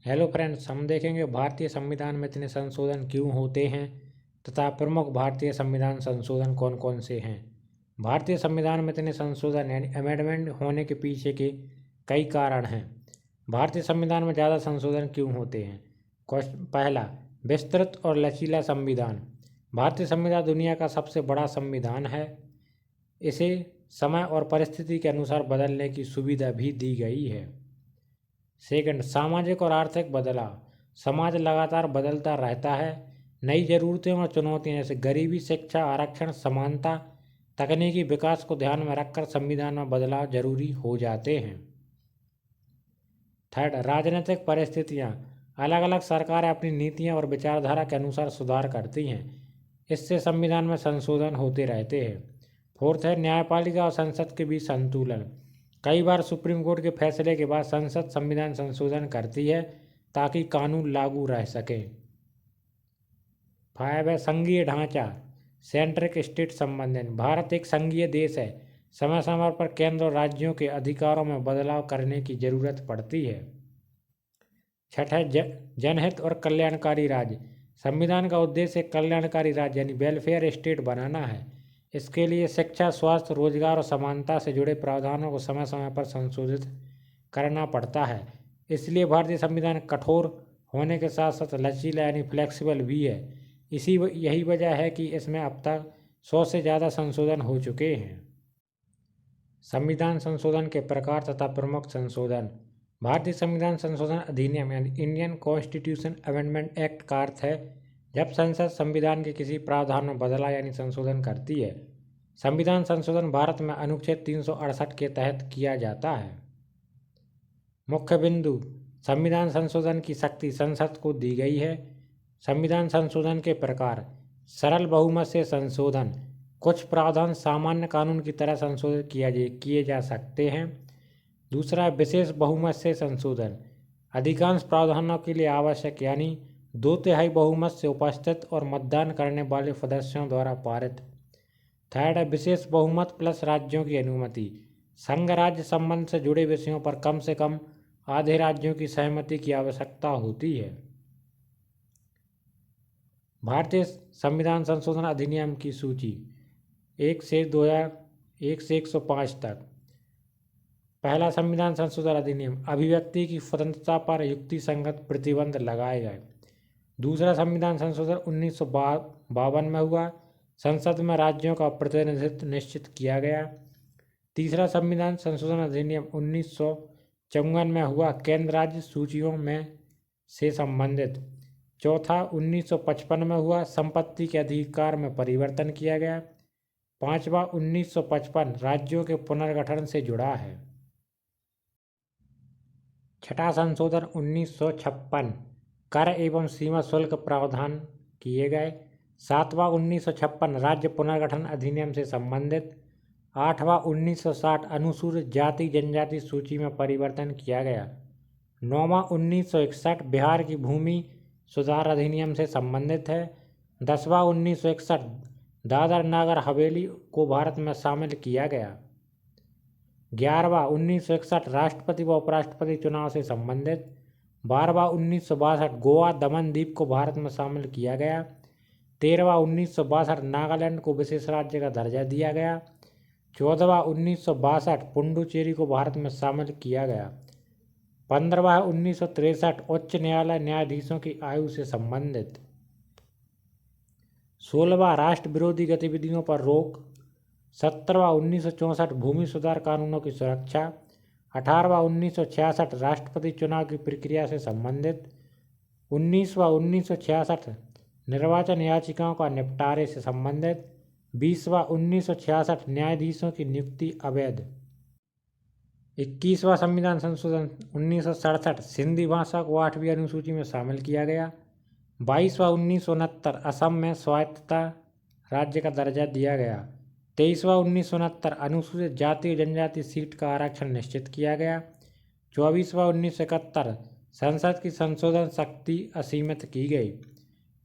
Hello friends, हम देखेंगे भारतीय संविधान में इतने संशोधन क्यों होते हैं तथा प्रमुख भारतीय संविधान संशोधन कौन कौन से हैं। भारतीय संविधान में इतने संशोधन यानी अमेंडमेंट होने के पीछे के कई कारण हैं। भारतीय संविधान में ज़्यादा संशोधन क्यों होते हैं। पहला, विस्तृत और लचीला संविधान। भारतीय संविधान दुनिया का सबसे बड़ा संविधान है। इसे समय और परिस्थिति के अनुसार बदलने की सुविधा भी दी गई है। सेकंड, सामाजिक और आर्थिक बदलाव। समाज लगातार बदलता रहता है। नई ज़रूरतें और चुनौतियां जैसे गरीबी, शिक्षा, आरक्षण, समानता, तकनीकी विकास को ध्यान में रखकर संविधान में बदलाव जरूरी हो जाते हैं। थर्ड, राजनीतिक परिस्थितियां। अलग अलग सरकारें अपनी नीतियां और विचारधारा के अनुसार सुधार करती हैं। इससे संविधान में संशोधन होते रहते हैं। फोर्थ है, न्यायपालिका और संसद के बीच संतुलन। कई बार सुप्रीम कोर्ट के फैसले के बाद संसद संविधान संशोधन करती है ताकि कानून लागू रह सके। 5 है, संघीय ढांचा, सेंट्रिक स्टेट संबंधन। भारत एक संघीय देश है। समय समय पर केंद्र और राज्यों के अधिकारों में बदलाव करने की जरूरत पड़ती है। छठा है, जनहित और कल्याणकारी राज्य। संविधान का उद्देश्य एक कल्याणकारी राज्य यानी वेलफेयर स्टेट बनाना है। इसके लिए शिक्षा, स्वास्थ्य, रोजगार और समानता से जुड़े प्रावधानों को समय समय पर संशोधित करना पड़ता है। इसलिए भारतीय संविधान कठोर होने के साथ साथ लचीला यानी फ्लेक्सिबल भी है। यही वजह है कि इसमें अब तक 100 से ज़्यादा संशोधन हो चुके हैं। संविधान संशोधन के प्रकार तथा प्रमुख संशोधन। भारतीय संविधान संशोधन अधिनियम यानी इंडियन कॉन्स्टिट्यूशन अमेंडमेंट एक्ट का अर्थ है जब संसद संविधान के किसी प्रावधान में बदलाव यानी संशोधन करती है। संविधान संशोधन भारत में अनुच्छेद 368 के तहत किया जाता है। मुख्य बिंदु, संविधान संशोधन की शक्ति संसद को दी गई है। संविधान संशोधन के प्रकार, सरल बहुमत से संशोधन। कुछ प्रावधान सामान्य कानून की तरह संशोधित किए जा सकते हैं। दूसरा, विशेष बहुमत से संशोधन। अधिकांश प्रावधानों के लिए आवश्यक यानी 2/3 बहुमत से उपस्थित और मतदान करने वाले सदस्यों द्वारा पारित। थर्ड है, विशेष बहुमत प्लस राज्यों की अनुमति। संघ राज्य संबंध से जुड़े विषयों पर कम से कम आधे राज्यों की सहमति की आवश्यकता होती है। भारतीय संविधान संशोधन अधिनियम की सूची 1 से 2001 से 105 तक। पहला संविधान संशोधन अधिनियम, अभिव्यक्ति की स्वतंत्रता पर युक्तिसंगत प्रतिबंध लगाए गए। दूसरा संविधान संशोधन 1952 में हुआ, संसद में राज्यों का प्रतिनिधित्व निश्चित किया गया। तीसरा संविधान संशोधन अधिनियम 1954 में हुआ, केंद्र राज्य सूचियों में से संबंधित। चौथा 1955 में हुआ, संपत्ति के अधिकार में परिवर्तन किया गया। पांचवा 1955 राज्यों के पुनर्गठन से जुड़ा है। छठा संशोधन 1956, कर एवं सीमा शुल्क प्रावधान किए गए। सातवां 1956 राज्य पुनर्गठन अधिनियम से संबंधित। आठवां 1960 अनुसूचित जाति जनजाति सूची में परिवर्तन किया गया। नौवां 1961 बिहार की भूमि सुधार अधिनियम से संबंधित है। 10वां 1961 दादर नागर हवेली को भारत में शामिल किया गया। 11वां 1961 राष्ट्रपति व उपराष्ट्रपति चुनाव से संबंधित। 12वां 1962 गोवा दमन द्वीप को भारत में शामिल किया गया। 13वां 1962 नागालैंड को विशेष राज्य का दर्जा दिया गया। 14वां 1962 पुडुचेरी को भारत में शामिल किया गया। 15वां 1963 उच्च न्यायालय न्यायाधीशों की आयु से संबंधित। 16वां राष्ट्र विरोधी गतिविधियों पर रोक। 17वां 1964 भूमि सुधार कानूनों की सुरक्षा। 18वां 1966 राष्ट्रपति चुनाव की प्रक्रिया से संबंधित। 19वां 1966 निर्वाचन याचिकाओं का निपटारे से संबंधित। 20वां 1966 न्यायाधीशों की नियुक्ति अवैध। 21वां संविधान संशोधन 1967 सिंधी भाषा को 8वीं अनुसूची में शामिल किया गया। 22वां 1969 असम में स्वायत्तता राज्य का दर्जा दिया गया। 23वां 1969 अनुसूचित जाति और जनजाति सीट का आरक्षण निश्चित किया गया। 24वां 1971 संसद की संशोधन शक्ति असीमित की गई।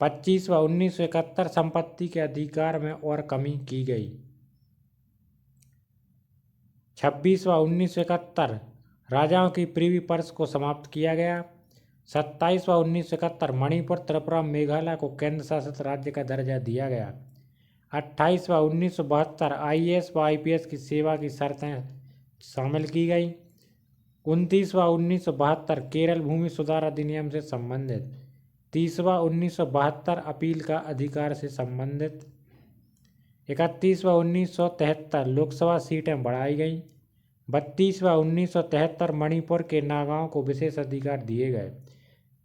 25वां 1971 संपत्ति के अधिकार में और कमी की गई। 26वां 1971 राजाओं की प्रीवी पर्स को समाप्त किया गया। 27वां 1971 मणिपुर, त्रिपुरा, मेघालय को केंद्र शासित राज्य का दर्जा दिया गया। 28वां 1972 IAS व IPS की सेवा की शर्तें शामिल की गई। 29वां 1972 केरल भूमि सुधार अधिनियम से संबंधित। 30वां 1972 अपील का अधिकार से संबंधित। 31वां 1973 लोकसभा सीटें बढ़ाई गईं। 32वां 1973 मणिपुर के नागाओं को विशेष अधिकार दिए गए।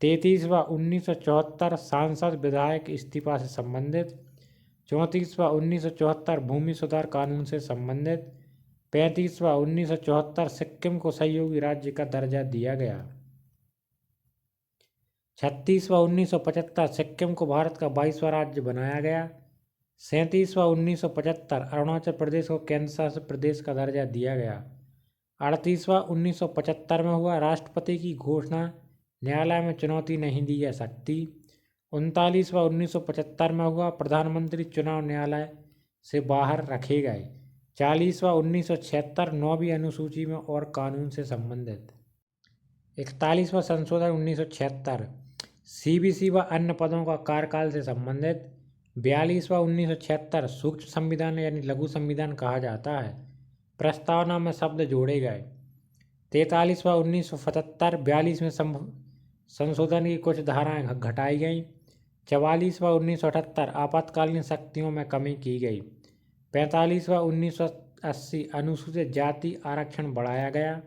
33वां 1974 सांसद विधायक इस्तीफा से संबंधित। 34वां 1974 भूमि सुधार कानून से संबंधित। 35वां 1974 सिक्किम को सहयोगी राज्य का दर्जा दिया गया। 36वां 1975 सिक्किम को भारत का 22वां राज्य बनाया गया। 37वां 1975 अरुणाचल प्रदेश को केंद्र शासित प्रदेश का दर्जा दिया गया। 38वां 1975 में हुआ राष्ट्रपति की घोषणा न्यायालय में चुनौती नहीं दी जा सकती। 39वां 1975 में हुआ प्रधानमंत्री चुनाव न्यायालय से बाहर रखे गए। 40वां 1976 9वीं अनुसूची में और कानून से संबंधित। 41वां संशोधन 1976 CBC व अन्य पदों का कार्यकाल से संबंधित। 42वां 1976 सूक्ष्म संविधान यानी लघु संविधान कहा जाता है। प्रस्तावना में शब्द जोड़े गए। 43वां 1977 42वें संशोधन की कुछ धाराएं घटाई गईं। 44वां 1978 आपातकालीन शक्तियों में कमी की गई। 45वां 1980 अनुसूचित जाति आरक्षण बढ़ाया गया।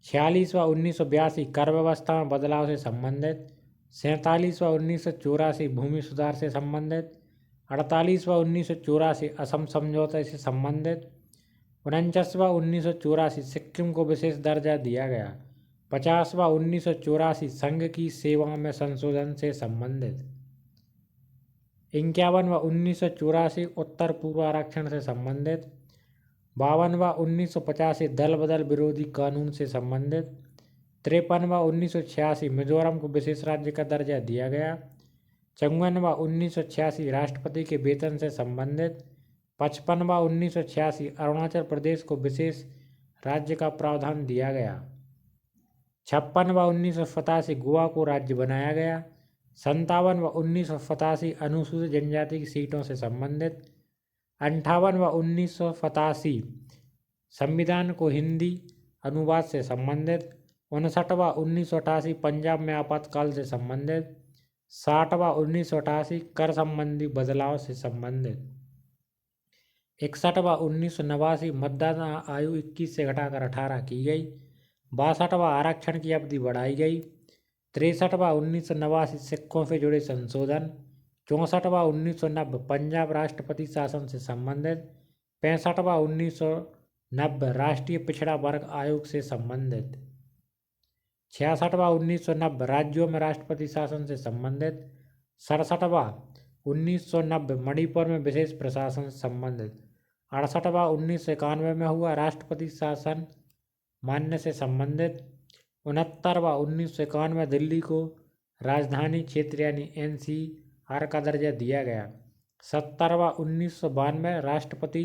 46वां 1982 कर व्यवस्था में बदलाव से संबंधित। 47वां 1984 भूमि सुधार से संबंधित। 48वां 1984 असम समझौते से संबंधित। 49वां 1984 सिक्किम को विशेष दर्जा दिया गया। 50वां 1984 संघ की सेवाओं में संशोधन से संबंधित। 51वां 1984 उत्तर पूर्व आरक्षण से संबंधित। 52वां 1985 दल बदल विरोधी कानून से संबंधित। 53वां 1986 मिजोरम को विशेष राज्य का दर्जा दिया गया। 54वां 1986 राष्ट्रपति के वेतन से संबंधित। 55वां 1986 अरुणाचल प्रदेश को विशेष राज्य का प्रावधान दिया गया। 56वां 1987 गोवा को राज्य बनाया गया। 57वां 1987 अनुसूचित जनजाति की सीटों से संबंधित। 58वां 1987 संविधान को हिंदी अनुवाद से संबंधित। 59वां 1988 पंजाब में आपातकाल से संबंधित। 60वां 1988 कर संबंधी बदलाव से संबंधित। 61वां 1989 मतदान आयु 21 से घटाकर 18 की गई। 62वां आरक्षण की अवधि बढ़ाई गई। 63वां 1989 सिक्कों से जुड़े संशोधन। 64वां 1990 पंजाब राष्ट्रपति शासन से संबंधित। 65वां 1990 राष्ट्रीय पिछड़ा वर्ग आयोग से संबंधित। 66वां 1990 राज्यों में राष्ट्रपति शासन से संबंधित। 67वां 1990 मणिपुर में विशेष प्रशासन से संबंधित। 68वां 1991 में हुआ राष्ट्रपति शासन मान्य से संबंधित। 69वां 1991 में दिल्ली को राजधानी क्षेत्र यानी NCR का दर्जा दिया गया। 70वां 1992 राष्ट्रपति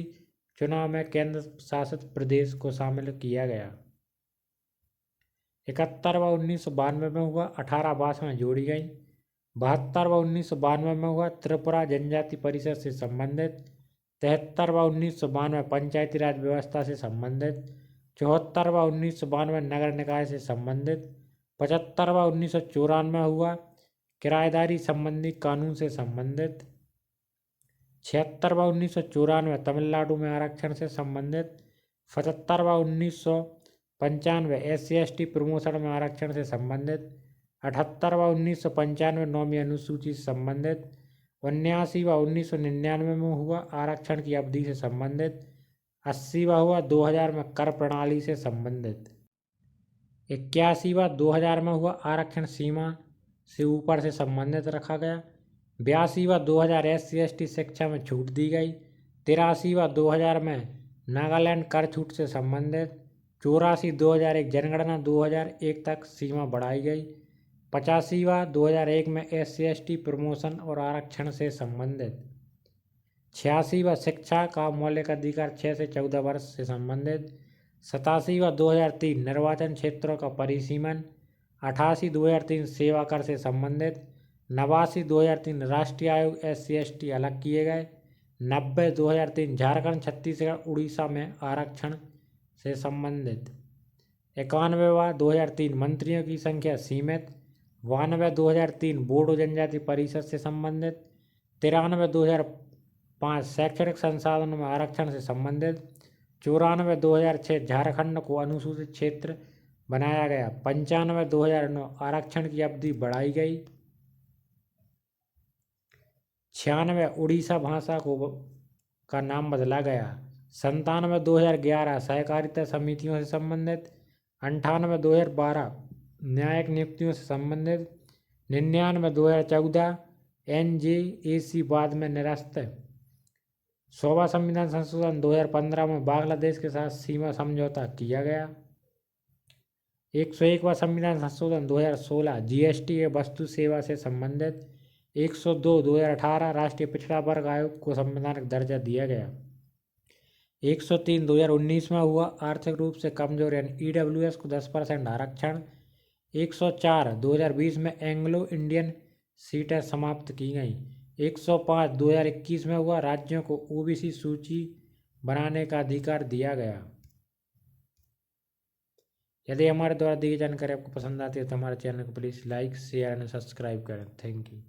चुनाव में केंद्र शासित प्रदेश को शामिल किया गया। 71वां 1992 में हुआ 18 भाषाएं जोड़ी गईं। 72वां 1992 में हुआ त्रिपुरा जनजाति परिषद से संबंधित। 73वां 1992 पंचायती राज व्यवस्था से संबंधित। 74वां 1992 नगर निकाय से संबंधित। 75वां 1994 में हुआ किराएदारी संबंधी कानून से संबंधित। 76वां 1994 तमिलनाडु में आरक्षण से संबंधित। 77वां 1995 SC/ST प्रमोशन में आरक्षण से संबंधित। 78वां 1995 9वीं अनुसूची से संबंधित। 79वां 1999 में हुआ आरक्षण की अवधि से संबंधित। 80वां हुआ 2000 में कर प्रणाली से संबंधित। 81वां 2000 में हुआ आरक्षण सीमा से ऊपर से संबंधित रखा गया। 82वां 2000 SC/ST शिक्षा में छूट दी गई। 83वां 2000 में नागालैंड कर छूट से संबंधित। 84 2001 जनगणना 2001 तक सीमा बढ़ाई गई। 85वां 2001 में SC/ST प्रमोशन और आरक्षण से संबंधित। 86वां शिक्षा का मौलिक अधिकार 6 से 14 वर्ष से संबंधित। 87वां 2003 निर्वाचन क्षेत्रों का परिसीमन। 88 2003 सेवा कर से संबंधित, 89 2003 राष्ट्रीय आयोग SC/ST अलग किए गए, 90 2003 झारखंड छत्तीसगढ़ उड़ीसा में आरक्षण से संबंधित, 91वां 2003 मंत्रियों की संख्या सीमित, 92 2003 बोडो जनजाति परिषद से संबंधित, 93 2005 शैक्षणिक संसाधनों में आरक्षण से संबंधित, 94 2006 झारखंड को अनुसूचित क्षेत्र बनाया गया, 95 2009 आरक्षण की अवधि बढ़ाई गई, 96 उड़ीसा भाषा का नाम बदला गया, 97 2011 सहकारिता समितियों से संबंधित, 98 2012 न्यायिक नियुक्तियों से संबंधित, 99 2014 NJAC बाद में निरस्त, 100वां संविधान संशोधन 2015 में बांग्लादेश के साथ सीमा समझौता किया गया, 101वां संविधान संशोधन 2016 GST के वस्तु सेवा से संबंधित, 102 2018 राष्ट्रीय पिछड़ा वर्ग आयोग को संवैधानिक दर्जा दिया गया, 103 2019 में हुआ आर्थिक रूप से कमजोर यानी EWS को 10% आरक्षण, 104 2020 में एंग्लो इंडियन सीटें समाप्त की गई, 105 2021 में हुआ राज्यों को OBC सूची बनाने का अधिकार दिया गया। यदि हमारे द्वारा दी गई जानकारी आपको पसंद आती है तो हमारे चैनल को please like share and subscribe करें। Thank you.